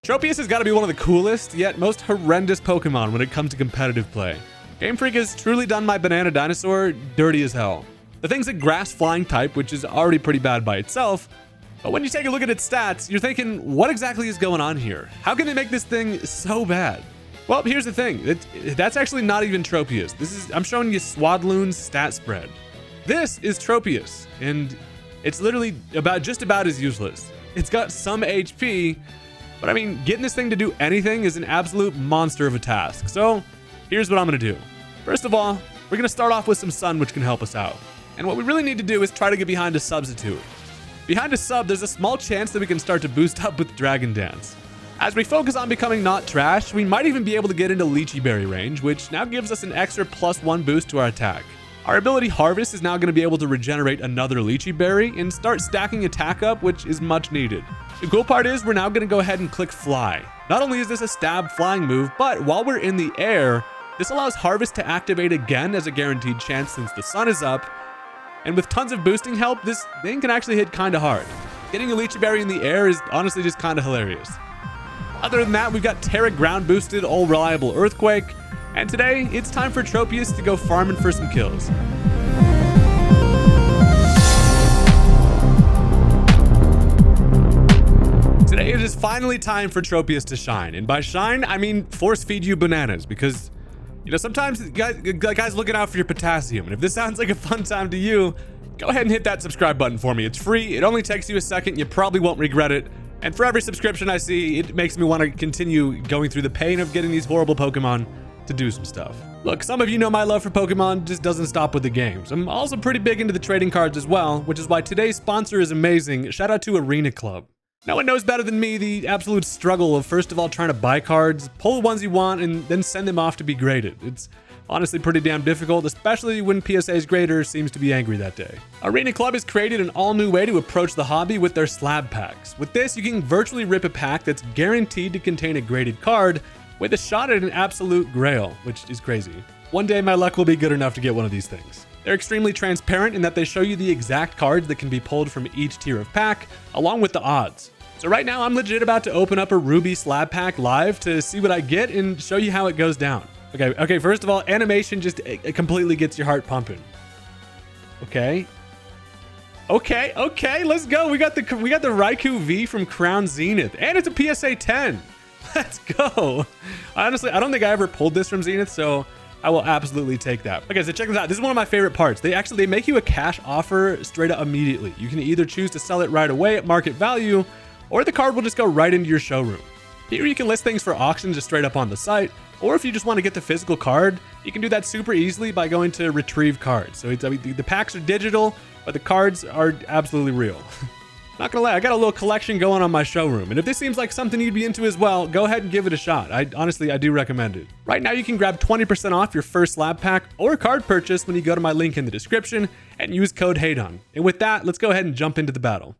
Tropius has got to be one of the coolest, yet most horrendous Pokemon when it comes to competitive play. Game Freak has truly done my banana dinosaur dirty as hell. The thing's a grass flying type, which is already pretty bad by itself, but when you take a look at its stats, you're thinking, what exactly is going on here? How can they make this thing so bad? Well, here's the thing. That's actually not even Tropius. I'm showing you Swadloon's stat spread. This is Tropius, and it's literally just about as useless. It's got some HP, but I mean, getting this thing to do anything is an absolute monster of a task. So here's what I'm gonna do. First of all, we're gonna start off with some Sun, which can help us out. And what we really need to do is try to get behind a substitute. Behind a sub, there's a small chance that we can start to boost up with Dragon Dance. As we focus on becoming not trash, we might even be able to get into Lychee Berry range, which now gives us an extra +1 boost to our attack. Our ability Harvest is now going to be able to regenerate another Lychee Berry and start stacking attack up, which is much needed. The cool part is we're now going to go ahead and click Fly. Not only is this a stab flying move, but while we're in the air, this allows Harvest to activate again as a guaranteed chance since the sun is up. And with tons of boosting help, this thing can actually hit kinda hard. Getting a Lychee Berry in the air is honestly just kinda hilarious. Other than that, we've got Terra ground boosted, all reliable Earthquake. And today, it's time for Tropius to go farming for some kills. Today it is finally time for Tropius to shine. And by shine, I mean force feed you bananas, because you know, sometimes guys looking out for your potassium, and if this sounds like a fun time to you, go ahead and hit that subscribe button for me. It's free, it only takes you a second, you probably won't regret it, and for every subscription I see, it makes me want to continue going through the pain of getting these horrible Pokemon to do some stuff. Look, some of you know my love for Pokemon just doesn't stop with the games. I'm also pretty big into the trading cards as well, which is why today's sponsor is amazing. Shout out to Arena Club. No one knows better than me the absolute struggle of first of all trying to buy cards, pull the ones you want, and then send them off to be graded. It's honestly pretty damn difficult, especially when PSA's grader seems to be angry that day. Arena Club has created an all-new way to approach the hobby with their slab packs. With this, you can virtually rip a pack that's guaranteed to contain a graded card with a shot at an absolute grail, which is crazy. One day my luck will be good enough to get one of these things. They're extremely transparent in that they show you the exact cards that can be pulled from each tier of pack, along with the odds. So right now I'm legit about to open up a Ruby slab pack live to see what I get and show you how it goes down. Okay, first of all, animation just it completely gets your heart pumping. Okay, let's go. We got the Raikou V from Crown Zenith, and it's a PSA 10. Let's go. Honestly, I don't think I ever pulled this from Zenith, so I will absolutely take that. Okay, so check this out. This is one of my favorite parts. They make you a cash offer straight up immediately. You can either choose to sell it right away at market value, or the card will just go right into your showroom. Here you can list things for auction just straight up on the site, or if you just want to get the physical card, you can do that super easily by going to retrieve cards. So the packs are digital, but the cards are absolutely real. Not gonna lie, I got a little collection going on my showroom, and if this seems like something you'd be into as well, go ahead and give it a shot. I do recommend it. Right now you can grab 20% off your first slab pack or card purchase when you go to my link in the description and use code Haydunn. And with that, let's go ahead and jump into the battle.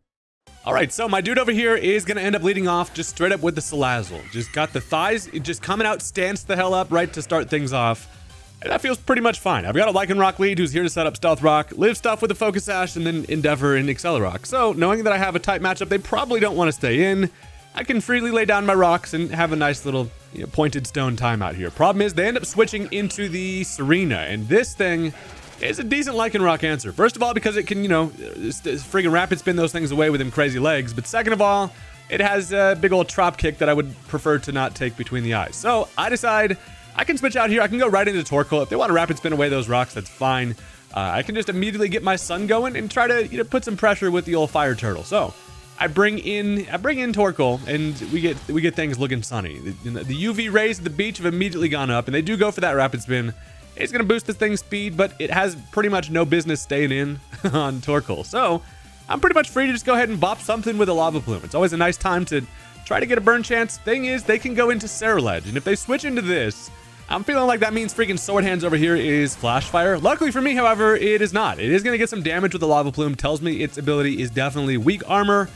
Alright, so my dude over here is gonna end up leading off just straight up with the Salazzle. Just got the thighs, just coming out, stance the hell up right to start things off. And that feels pretty much fine. I've got a Lycanroc lead who's here to set up Stealth Rock, live stuff with the Focus Sash, and then Endeavor and Accelerock. So knowing that I have a tight matchup they probably don't want to stay in, I can freely lay down my rocks and have a nice little pointed stone timeout here. Problem is they end up switching into the Serena, and this thing is a decent Lycanroc answer. First of all, because it can, friggin' rapid spin those things away with them crazy legs. But second of all, it has a big old Trop Kick that I would prefer to not take between the eyes. So I decide I can switch out here. I can go right into Torkoal. If they want to rapid spin away those rocks, that's fine. I can just immediately get my Sun going and try to put some pressure with the old Fire Turtle. So I bring in Torkoal, and we get things looking sunny. The UV rays at the beach have immediately gone up, and they do go for that rapid spin. It's going to boost this thing's speed, but it has pretty much no business staying in on Torkoal. So I'm pretty much free to just go ahead and bop something with a Lava Plume. It's always a nice time to try to get a burn chance. Thing is, they can go into Cerulege, and if they switch into this, I'm feeling like that means freaking Sword Hands over here is Flash Fire. Luckily for me, however, it is not. It is going to get some damage with the Lava Plume. Tells me its ability is definitely weak armor,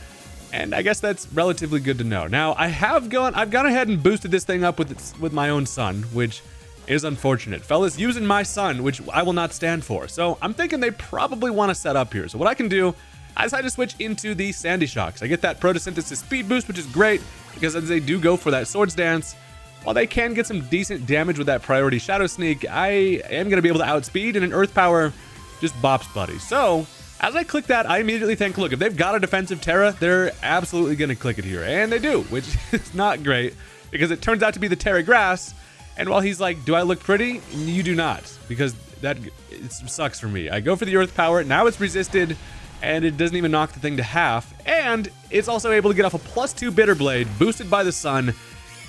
and I guess that's relatively good to know. Now, I've gone ahead and boosted this thing up with my own Sun, which is unfortunate. Fellas using my Sun, which I will not stand for. So I'm thinking they probably want to set up here. So what I can do, I decide to switch into the Sandy Shocks. I get that Photosynthesis speed boost, which is great. because as they do go for that Swords Dance, while they can get some decent damage with that priority Shadow Sneak, I am going to be able to outspeed, and an Earth Power just bops buddy. So as I click that, I immediately think, look, if they've got a defensive Terra, they're absolutely going to click it here. And they do, which is not great, because it turns out to be the Terra Grass. And while he's like, do I look pretty? You do not, because it sucks for me. I go for the Earth Power. Now it's resisted, and it doesn't even knock the thing to half. And it's also able to get off a +2 Bitter Blade, boosted by the sun.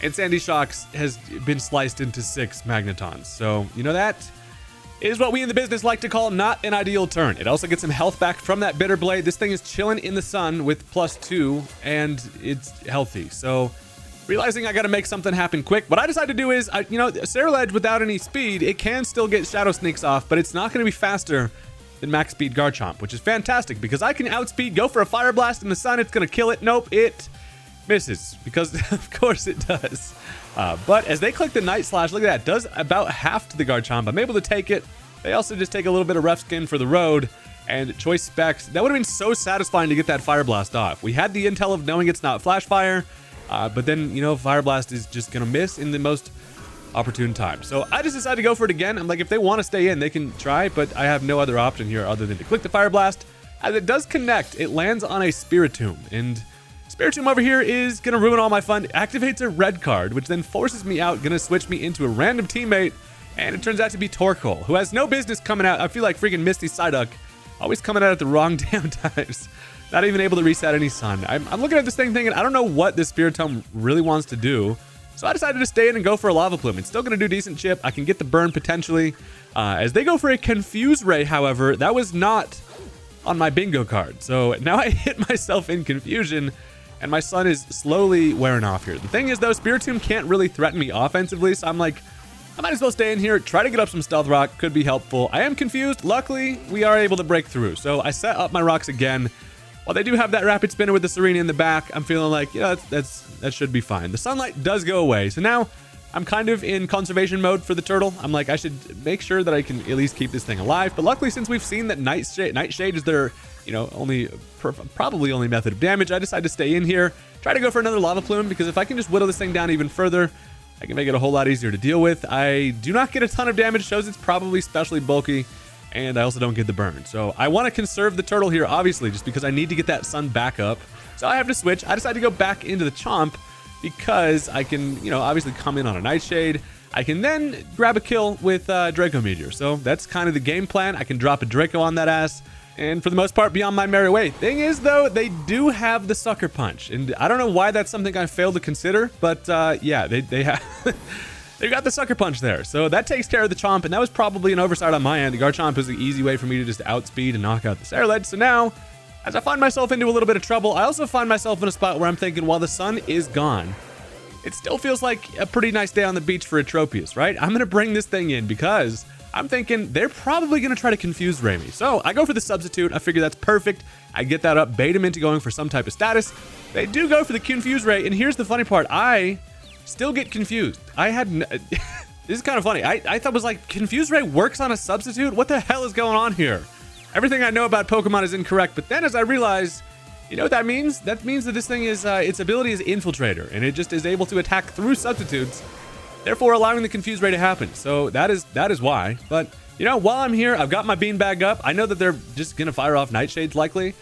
And Sandy Shocks has been sliced into 6 Magnetons. So, you know, that is what we in the business like to call not an ideal turn. It also gets some health back from that Bitter Blade. This thing is chilling in the sun with +2, and it's healthy. So, realizing I got to make something happen quick, what I decided to do is, Sterile Edge without any speed, it can still get Shadow Sneaks off, but it's not going to be faster than max speed Garchomp, which is fantastic because I can outspeed, go for a Fire Blast in the sun. It's going to kill it. Nope, it misses, because of course it does. But as they click the Night Slash, look at that, does about half to the Garchomp. I'm able to take it. They also just take a little bit of Ref Skin for the road and Choice Specs. That would have been so satisfying to get that Fire Blast off. We had the intel of knowing it's not Flash Fire, but then, you know, Fire Blast is just gonna miss in the most opportune time. So I just decided to go for it again. I'm like, if they want to stay in, they can try, but I have no other option here other than to click the Fire Blast. As it does connect, it lands on a Spiritomb, and Spiritomb over here is gonna ruin all my fun. It activates a red card, which then forces me out, gonna switch me into a random teammate, and it turns out to be Torkoal, who has no business coming out. I feel like freaking Misty Psyduck, always coming out at the wrong damn times. Not even able to reset any sun. I'm looking at this thing thinking, I don't know what this Spiritomb really wants to do. So I decided to stay in and go for a Lava Plume. It's still going to do decent chip. I can get the burn potentially. As they go for a Confuse Ray, however, that was not on my bingo card. So now I hit myself in confusion, and my sun is slowly wearing off here. The thing is, though, Spiritomb can't really threaten me offensively, so I'm like, I might as well stay in here, try to get up some Stealth Rock, could be helpful. I am confused. Luckily, we are able to break through. So I set up my rocks again. While they do have that Rapid Spinner with the Serena in the back, I'm feeling like, yeah, that should be fine. The sunlight does go away, so now I'm kind of in conservation mode for the turtle. I'm like, I should make sure that I can at least keep this thing alive. But luckily, since we've seen that Nightshade is their, probably only method of damage, I decided to stay in here, try to go for another Lava Plume, because if I can just whittle this thing down even further, I can make it a whole lot easier to deal with. I do not get a ton of damage, shows it's probably especially bulky, and I also don't get the burn. So I want to conserve the turtle here, obviously, just because I need to get that sun back up. So I have to switch. I decided to go back into the Chomp because I can, obviously come in on a Nightshade. I can then grab a kill with Draco Meteor. So that's kind of the game plan. I can drop a Draco on that ass, and for the most part, be on my merry way. Thing is, though, they do have the Sucker Punch, and I don't know why that's something I failed to consider, but yeah, they have... They've got the Sucker Punch there, so that takes care of the Chomp, and that was probably an oversight on my end. The Garchomp is the easy way for me to just outspeed and knock out the Sterile Edge. So now, as I find myself into a little bit of trouble, I also find myself in a spot where I'm thinking, while the sun is gone, it still feels like a pretty nice day on the beach for a Tropius, right? I'm going to bring this thing in because I'm thinking they're probably going to try to confuse Ray me. So I go for the Substitute. I figure that's perfect. I get that up, bait him into going for some type of status. They do go for the Confuse Ray, and here's the funny part. I still get confused. This is kind of funny. I thought it was like, Confuse Ray works on a Substitute? What the hell is going on here? Everything I know about Pokemon is incorrect, but then as I realize, you know what that means? That means that this thing is, its ability is Infiltrator, and it just is able to attack through Substitutes, therefore allowing the Confuse Ray to happen. So that is why. But, while I'm here, I've got my beanbag up. I know that they're just going to fire off Nightshades likely.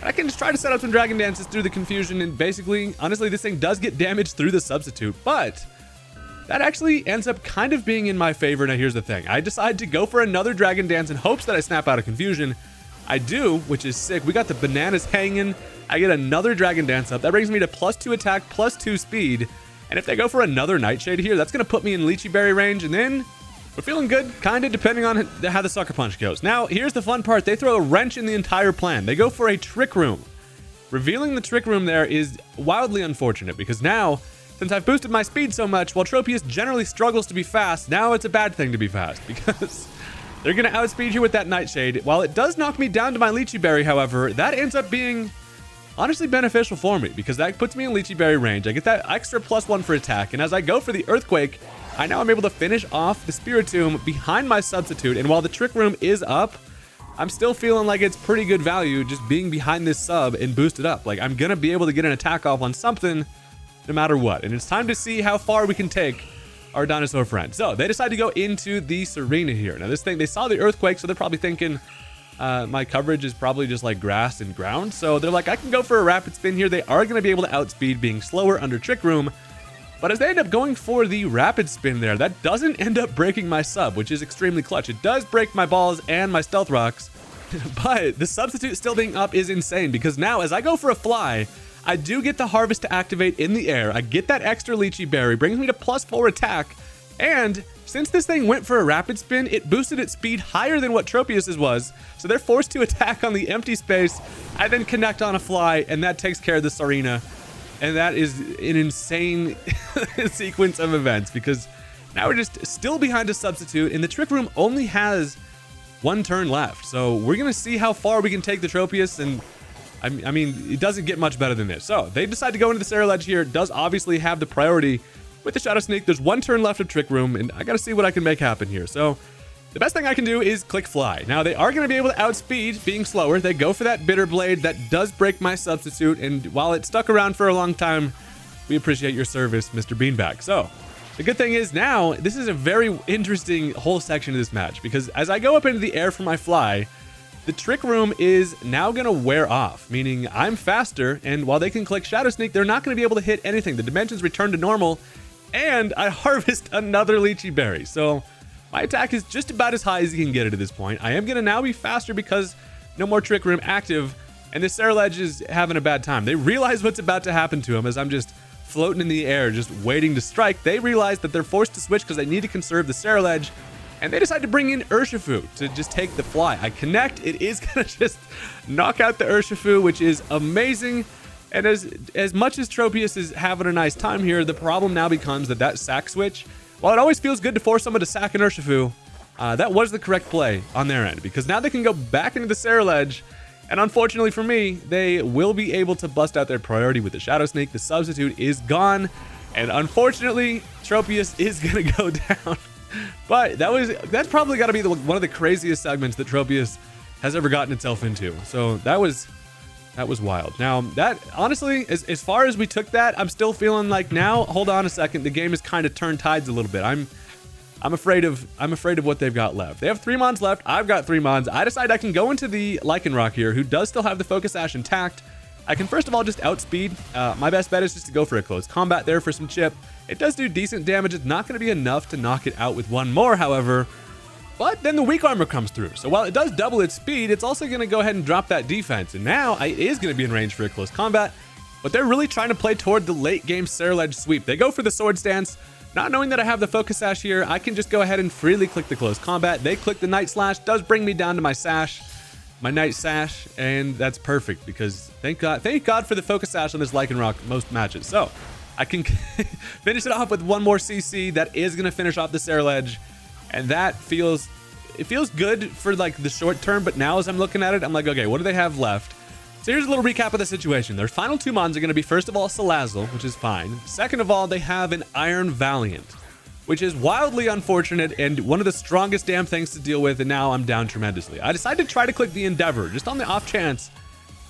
I can just try to set up some Dragon Dances through the confusion, and basically, honestly, this thing does get damage through the Substitute, but that actually ends up kind of being in my favor. Now, here's the thing. I decide to go for another Dragon Dance in hopes that I snap out of confusion. I do, which is sick. We got the bananas hanging. I get another Dragon Dance up. That brings me to +2 attack, +2 speed, and if they go for another Nightshade here, that's going to put me in Lychee Berry range, and then we're feeling good, kind of, depending on how the Sucker Punch goes. Now, here's the fun part. They throw a wrench in the entire plan. They go for a Trick Room. Revealing the Trick Room there is wildly unfortunate, because now, since I've boosted my speed so much, while Tropius generally struggles to be fast, now it's a bad thing to be fast, because they're going to outspeed you with that Nightshade. While it does knock me down to my Lychee Berry, however, that ends up being honestly beneficial for me, because that puts me in Lychee Berry range. I get that extra +1 for attack, and as I go for the Earthquake, I now am able to finish off the Spiritomb behind my Substitute, and while the Trick Room is up, I'm still feeling like it's pretty good value just being behind this sub and boosted up. Like, I'm going to be able to get an attack off on something no matter what. And it's time to see how far we can take our dinosaur friend. So they decide to go into the Serena here. Now this thing, they saw the earthquake, so they're probably thinking my coverage is probably just like grass and ground. So they're like, I can go for a rapid spin here. They are going to be able to outspeed being slower under Trick Room. But as they end up going for the rapid spin there, that doesn't end up breaking my sub, which is extremely clutch. It does break my balls and my stealth rocks, but the substitute still being up is insane because now as I go for a fly, I do get the harvest to activate in the air. I get that extra lychee berry, brings me to +4 attack. And since this thing went for a rapid spin, it boosted its speed higher than what Tropius's was. So they're forced to attack on the empty space. I then connect on a fly, and that takes care of the Serena. And that is an insane sequence of events because now we're just still behind a substitute, and the Trick Room only has 1 turn left. So we're going to see how far we can take the Tropius, and I mean, it doesn't get much better than this. So they decide to go into the Sarah Ledge here. It does obviously have the priority with the Shadow Sneak. There's 1 turn left of Trick Room, and I got to see what I can make happen here. So the best thing I can do is click Fly. Now, they are going to be able to outspeed being slower. They go for that Bitter Blade. That does break my substitute, and while it stuck around for a long time, we appreciate your service, Mr. Beanbag. So the good thing is now, this is a very interesting whole section of this match, because as I go up into the air for my Fly, the Trick Room is now going to wear off, meaning I'm faster, and while they can click Shadow Sneak, they're not going to be able to hit anything. The dimensions return to normal, and I harvest another Lychee Berry. So my attack is just about as high as you can get it at this point. I am going to now be faster because no more Trick Room active, and the Sarah Ledge is having a bad time. They realize what's about to happen to them as I'm just floating in the air, just waiting to strike. They realize that they're forced to switch because they need to conserve the Sarah Ledge, and they decide to bring in Urshifu to just take the Fly. I connect. It is going to just knock out the Urshifu, which is amazing. And as much as Tropius is having a nice time here, the problem now becomes that sack switch, while it always feels good to force someone to sack an Urshifu, that was the correct play on their end, because now they can go back into the Sarah Ledge, and unfortunately for me, they will be able to bust out their priority with the Shadow Snake. The substitute is gone, and unfortunately, Tropius is going to go down. But that's probably got to be one of the craziest segments that Tropius has ever gotten itself into. So that was wild. Now, that honestly, as far as we took that, I'm still feeling like now, hold on a second, the game has kind of turned tides a little bit. I'm afraid of what they've got left. They have 3 Mons left. I've got 3 Mons. I decide I can go into the Lycanroc here, who does still have the Focus Sash intact. I can first of all just outspeed. My best bet is just to go for a close combat there for some chip. It does do decent damage. It's not going to be enough to knock it out with 1 more, however. But then the weak armor comes through. So while it does double its speed, it's also going to go ahead and drop that defense. And now it is going to be in range for a close combat. But they're really trying to play toward the late game Sarah Ledge sweep. They go for the Sword Stance. Not knowing that I have the Focus Sash here, I can just go ahead and freely click the close combat. They click the Night Slash. Does bring me down to my Sash. My Night Sash. And that's perfect because thank God for the Focus Sash on this Lycanroc most matches. So I can finish it off with 1 more CC. That is going to finish off the Sarah Ledge. And that feels good for like the short term, but now as I'm looking at it, I'm like, okay, what do they have left? So here's a little recap of the situation. Their final 2 Mons are going to be, first of all, Salazzle, which is fine. Second of all, they have an Iron Valiant, which is wildly unfortunate and one of the strongest damn things to deal with, and now I'm down tremendously. I decided to try to click the Endeavor, just on the off chance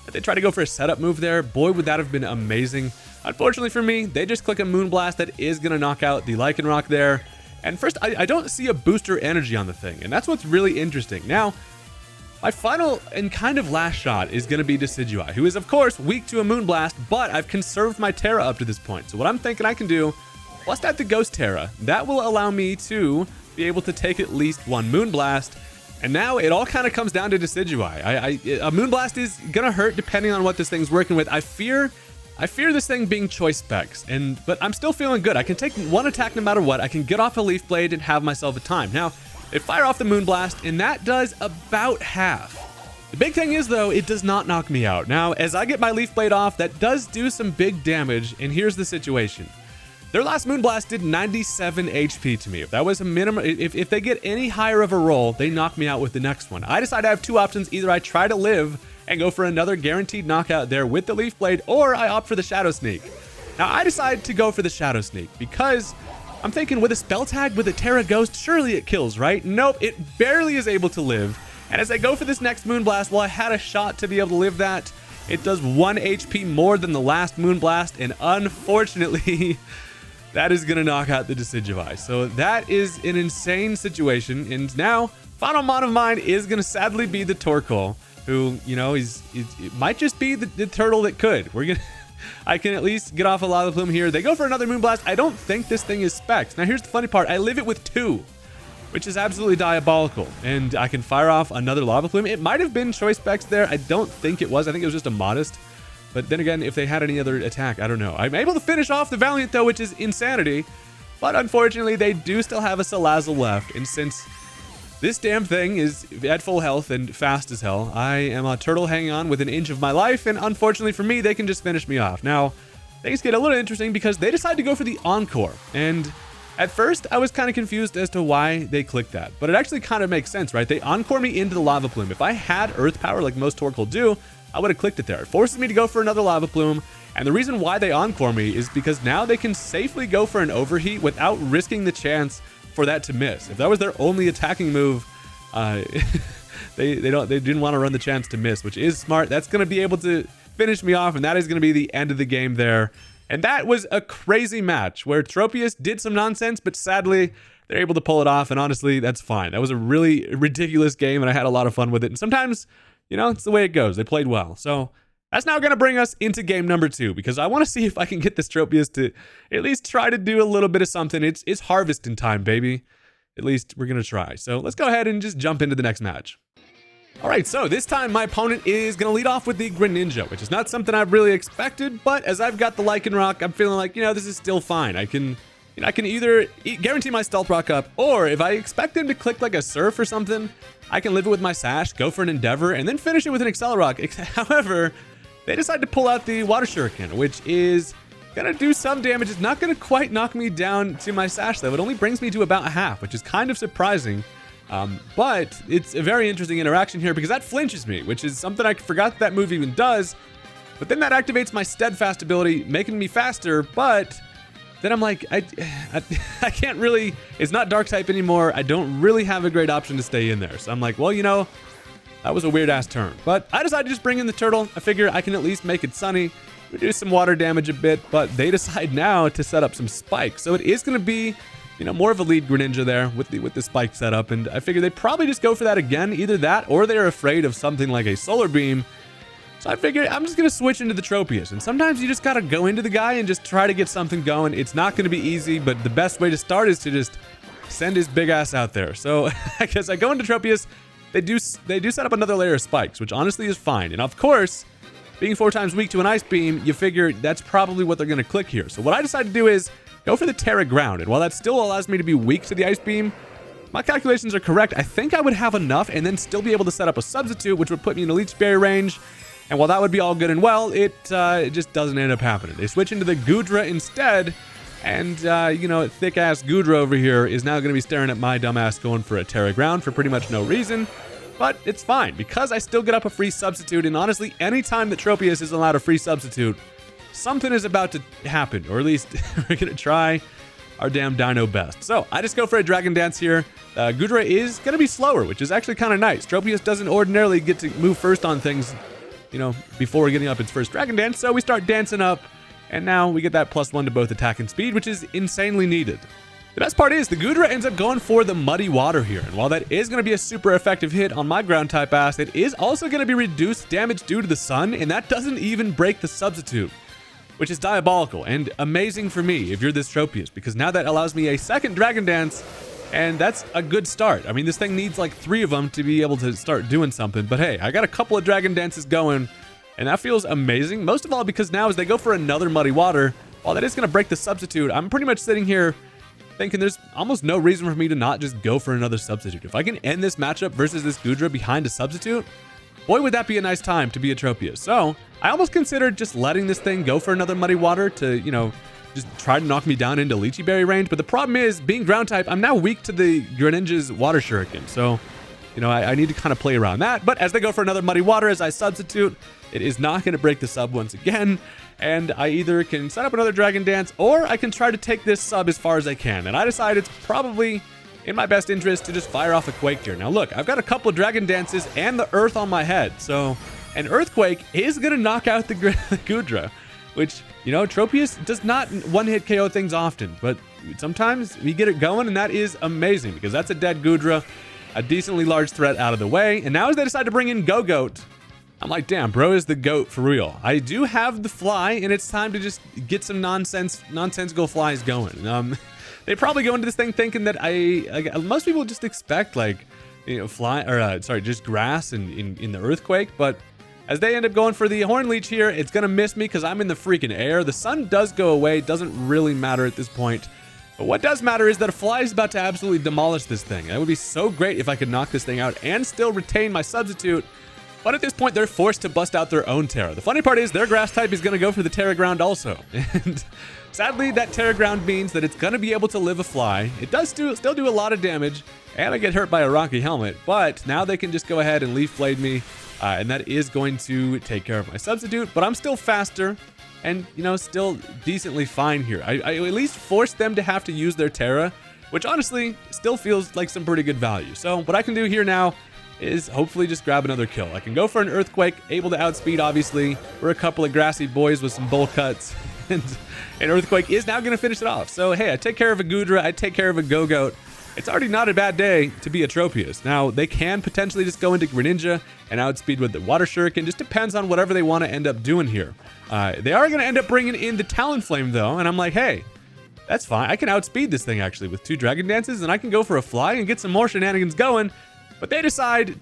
that they try to go for a setup move there. Boy, would that have been amazing. Unfortunately for me, they just click a Moonblast that is going to knock out the Lycanroc there. And first, I don't see a booster energy on the thing, and that's what's really interesting. Now, my final and kind of last shot is going to be Decidueye, who is, of course, weak to a Moonblast, but I've conserved my Terra up to this point. So what I'm thinking I can do, bust out the Ghost Terra. That will allow me to be able to take at least 1 Moonblast. And now it all kind of comes down to Decidueye. A Moonblast is going to hurt depending on what this thing's working with. I fear this thing being choice specs, but I'm still feeling good. I can take 1 attack no matter what. I can get off a Leaf Blade and have myself a time. Now, it fire off the Moonblast, and that does about half. The big thing is, though, it does not knock me out. Now, as I get my Leaf Blade off, that does do some big damage, and here's the situation. Their last Moonblast did 97 HP to me. If that was a minimum, if they get any higher of a roll, they knock me out with the next one. I decide I have 2 options. Either I try to live and go for another guaranteed knockout there with the Leaf Blade, or I opt for the Shadow Sneak. Now, I decide to go for the Shadow Sneak because I'm thinking with a spell tag with a Terra Ghost, surely it kills, right? Nope, it barely is able to live. And as I go for this next Moonblast, well, I had a shot to be able to live that. It does 1 HP more than the last Moonblast, and unfortunately, that is going to knock out the Decidueye. So that is an insane situation, and now final mon of mine is going to sadly be the Torkoal, who, you know, it might just be the turtle that could. I can at least get off a Lava Plume here. They go for another Moonblast. I don't think this thing is specs. Now, here's the funny part. I live it with 2, which is absolutely diabolical. And I can fire off another Lava Plume. It might have been choice specs there. I don't think it was. I think it was just a modest. But then again, if they had any other attack, I don't know. I'm able to finish off the Valiant, though, which is insanity. But unfortunately, they do still have a Salazzle left. And since this damn thing is at full health and fast as hell, I am a turtle hanging on with an inch of my life, and unfortunately for me, they can just finish me off. Now, things get a little interesting because they decide to go for the Encore, and at first, I was kind of confused as to why they clicked that, but it actually kind of makes sense, right? They Encore me into the Lava Plume. If I had Earth Power like most Torkoal do, I would have clicked it there. It forces me to go for another Lava Plume, and the reason why they Encore me is because now they can safely go for an Overheat without risking the chance for that to miss. If that was their only attacking move, they didn't want to run the chance to miss, which is smart. That's going to be able to finish me off, and that is going to be the end of the game there. And that was a crazy match where Tropius did some nonsense, but sadly they're able to pull it off, and honestly, that's fine. That was a really ridiculous game, and I had a lot of fun with it. And sometimes, you know, it's the way it goes. They played well. So that's now going to bring us into game number 2, because I want to see if I can get this Tropius to at least try to do a little bit of something. It's harvesting time, baby. At least we're going to try. So let's go ahead and just jump into the next match. All right, so this time my opponent is going to lead off with the Greninja, which is not something I've really expected, but as I've got the Lycanroc, I'm feeling like, you know, this is still fine. I can either guarantee my Stealth Rock up, or if I expect him to click like a Surf or something, I can live it with my Sash, go for an Endeavor, and then finish it with an Accelerock. However, they decide to pull out the Water Shuriken, which is gonna do some damage. It's not gonna quite knock me down to my Sash, though. It only brings me to about a half, which is kind of surprising. But it's a very interesting interaction here because that flinches me, which is something I forgot that move even does. But then that activates my Steadfast ability, making me faster. But then I'm like, I can't really, it's not Dark type anymore. I don't really have a great option to stay in there. So I'm like, well, you know, that was a weird ass turn. But I decided to just bring in the turtle. I figure I can at least make it sunny, reduce some water damage a bit. But they decide now to set up some spikes. So it is going to be, you know, more of a lead Greninja there with the spike setup, and I figure they probably just go for that again, either that or they're afraid of something like a Solar Beam. So I figured I'm just gonna switch into the Tropius, and sometimes you just gotta go into the guy and just try to get something going. It's not gonna be easy, but the best way to start is to just send his big ass out there. So I guess I go into Tropius. They do set up another layer of spikes, which honestly is fine, and of course, being 4 times weak to an Ice Beam, you figure that's probably what they're gonna click here. So what I decided to do is go for the Terra Ground, and while that still allows me to be weak to the Ice Beam, my calculations are correct. I think I would have enough and then still be able to set up a Substitute, which would put me in a Leech Berry range. And while that would be all good and well, it just doesn't end up happening. They switch into the Goodra instead, and you know, thick-ass Goodra over here is now going to be staring at my dumbass going for a Terra Ground for pretty much no reason. But it's fine, because I still get up a free Substitute, and honestly, anytime that Tropius is allowed a free Substitute, something is about to happen, or at least we're going to try our damn dino best. So I just go for a Dragon Dance here. Goodra is going to be slower, which is actually kind of nice. Tropius doesn't ordinarily get to move first on things, you know, before getting up its first Dragon Dance. So we start dancing up, and now we get that +1 to both attack and speed, which is insanely needed. The best part is the Goodra ends up going for the Muddy Water here, and while that is going to be a super effective hit on my ground type ass, it is also going to be reduced damage due to the sun, and that doesn't even break the Substitute, which is diabolical and amazing for me if you're this Tropius, because now that allows me a second Dragon Dance, and that's a good start. I mean, this thing needs like 3 of them to be able to start doing something, but hey, I got a couple of Dragon Dances going, and that feels amazing, most of all because now as they go for another Muddy Water, while that is going to break the Substitute, I'm pretty much sitting here thinking there's almost no reason for me to not just go for another Substitute. If I can end this matchup versus this Goodra behind a Substitute, boy, would that be a nice time to be a Tropius. So I almost considered just letting this thing go for another Muddy Water to, you know, just try to knock me down into Lychee Berry range. But the problem is, being ground type, I'm now weak to the Greninja's Water Shuriken. So, you know, I need to kind of play around that. But as they go for another Muddy Water, as I Substitute, it is not going to break the sub once again. And I either can set up another Dragon Dance, or I can try to take this sub as far as I can. And I decide it's probably in my best interest to just fire off a Quake here. Now look, I've got a couple of Dragon Dances and the Earth on my head, so And Earthquake is going to knock out the Goodra, which, you know, Tropius does not one-hit KO things often, but sometimes we get it going, and that is amazing because that's a dead Goodra, a decently large threat out of the way. And now as they decide to bring in Go-Goat, I'm like, damn, bro is the GOAT for real. I do have the fly, and it's time to just get some nonsensical flies going. They probably go into this thing thinking that most people just expect, like, you know, just grass in the Earthquake, but as they end up going for the Horn Leech here, it's gonna miss me because I'm in the freaking air. The sun does go away, doesn't really matter at this point. But what does matter is that a fly is about to absolutely demolish this thing. It would be so great if I could knock this thing out and still retain my substitute. But at this point, they're forced to bust out their own Terra. The funny part is their grass type is going to go for the Terra Ground also. And sadly, that Terra Ground means that it's going to be able to live a fly. It does still do a lot of damage, and I get hurt by a Rocky Helmet. But now they can just go ahead and Leaf Blade me, and that is going to take care of my substitute. But I'm still faster and, you know, still decently fine here. I at least forced them to have to use their Terra, which honestly still feels like some pretty good value. So what I can do here now is hopefully just grab another kill. I can go for an Earthquake, able to outspeed, obviously. We're a couple of grassy boys with some bowl cuts, and an Earthquake is now going to finish it off. So, hey, I take care of a Goodra, I take care of a Go-Goat. It's already not a bad day to be a Tropius. Now, they can potentially just go into Greninja and outspeed with the Water Shuriken. Just depends on whatever they want to end up doing here. They are going to end up bringing in the Talonflame, though, and I'm like, hey, that's fine. I can outspeed this thing, actually, with 2 Dragon Dances, and I can go for a Fly and get some more shenanigans going. But they decide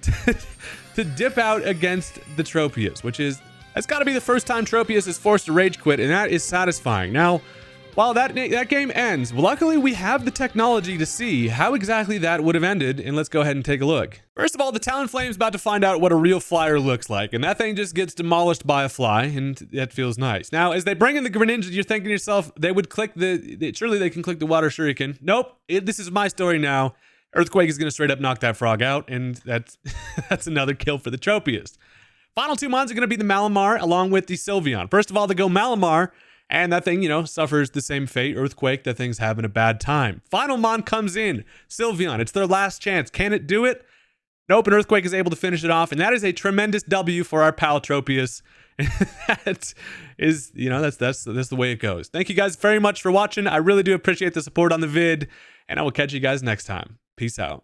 to dip out against the Tropius, that's got to be the first time Tropius is forced to rage quit, and that is satisfying. Now, while that game ends, luckily we have the technology to see how exactly that would have ended, and let's go ahead and take a look. First of all, the Talonflame's about to find out what a real flyer looks like, and that thing just gets demolished by a fly, and that feels nice. Now, as they bring in the Greninja, you're thinking to yourself, they would click surely they can click the Water Shuriken. Nope, this is my story now. Earthquake is going to straight up knock that frog out, and that's another kill for the Tropius. Final 2 mons are going to be the Malamar along with the Sylveon. First of all, they go Malamar, and that thing, you know, suffers the same fate. Earthquake, that thing's having a bad time. Final mon comes in, Sylveon. It's their last chance. Can it do it? Nope, and Earthquake is able to finish it off, and that is a tremendous W for our pal Tropius. That is, you know, that's the way it goes. Thank you guys very much for watching. I really do appreciate the support on the vid, and I will catch you guys next time. Peace out.